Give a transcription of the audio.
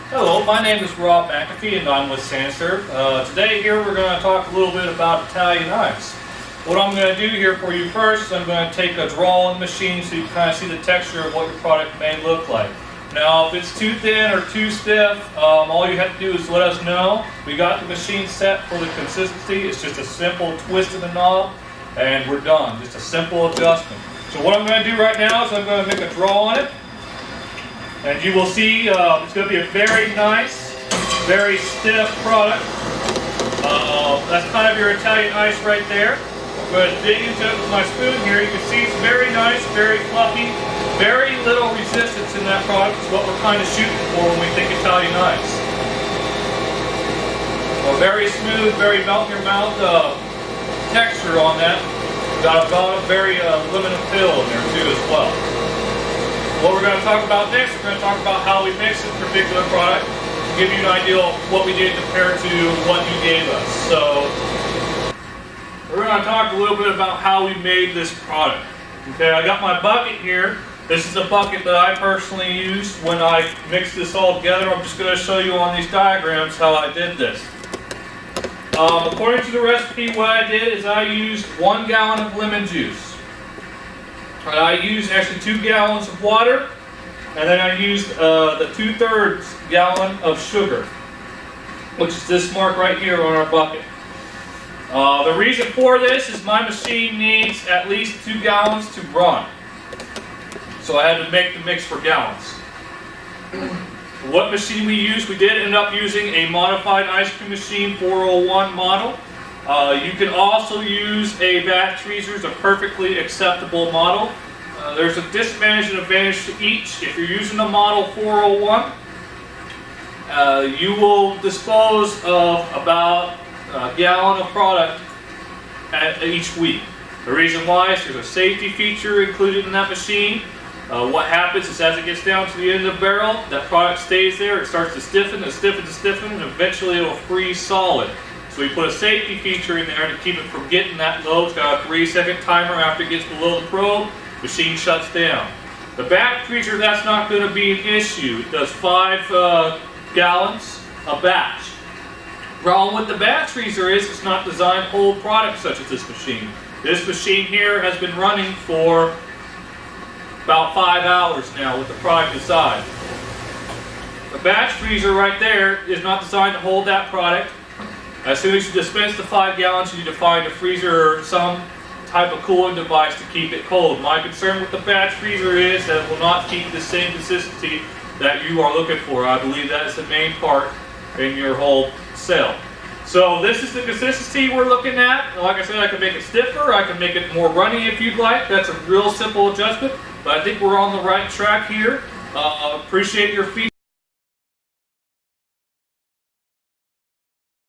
Hello, my name is Rob McAfee and I'm with SaniServ. Today here we're going to talk a little bit about Italian ice. What I'm going to do here for you first is I'm going to take a draw on the machine so you can kind of see the texture of what your product may look like. Now if it's too thin or too stiff, all you have to do is let us know. We got the machine set for the consistency. It's just a simple twist of the knob and we're done. Just a simple adjustment. So what I'm going to do right now is I'm going to make a draw on it. And you will see it's going to be a very nice, very stiff product. That's kind of your Italian ice right there. I'm going to dig into it with my spoon here. You can see it's very nice, very fluffy, very little resistance in that product. It's what we're kind of shooting for when we think Italian ice. A very smooth, very melt-in-your-mouth texture on that. Got a very limited fill in there too as well. What we're going to talk about next, we're going to talk about how we mix this particular product to give you an idea of what we did compared to what you gave us. So we're going to talk a little bit about how we made this product. Okay, I got my bucket here. This is a bucket that I personally used when I mixed this all together. I'm just going to show you on these diagrams how I did this. According to the recipe, what I did is I used 1 gallon of lemon juice. And I used actually 2 gallons of water, and then I used the 2/3 gallon of sugar, which is this mark right here on our bucket. The reason for this is my machine needs at least 2 gallons to run. So I had to make the mix for gallons. What machine we used? We did end up using a modified ice cream machine 401 model. You can also use a batch freezer. It's a perfectly acceptable model. There's a disadvantage and advantage to each. If you're using the model 401, you will dispose of about a gallon of product each week. The reason why is there's a safety feature included in that machine. What happens is as it gets down to the end of the barrel, that product stays there. It starts to stiffen and stiffen and stiffen, and eventually it will freeze solid. So we put a safety feature in there to keep it from getting that low. It's got a 3-second timer. After it gets below the probe, machine shuts down. The batch freezer, that's not going to be an issue. It does 5 gallons a batch. Problem with the batch freezer is it's not designed to hold products such as this machine. This machine here has been running for about 5 hours now with the product inside. The batch freezer right there is not designed to hold that product. As soon as you dispense the 5 gallons, you need to find a freezer or some type of cooling device to keep it cold. My concern with the batch freezer is that it will not keep the same consistency that you are looking for. I believe that is the main part in your whole cell. So this is the consistency we're looking at. Like I said, I can make it stiffer, I can make it more runny if you'd like. That's a real simple adjustment, but I think we're on the right track here. Appreciate your feedback.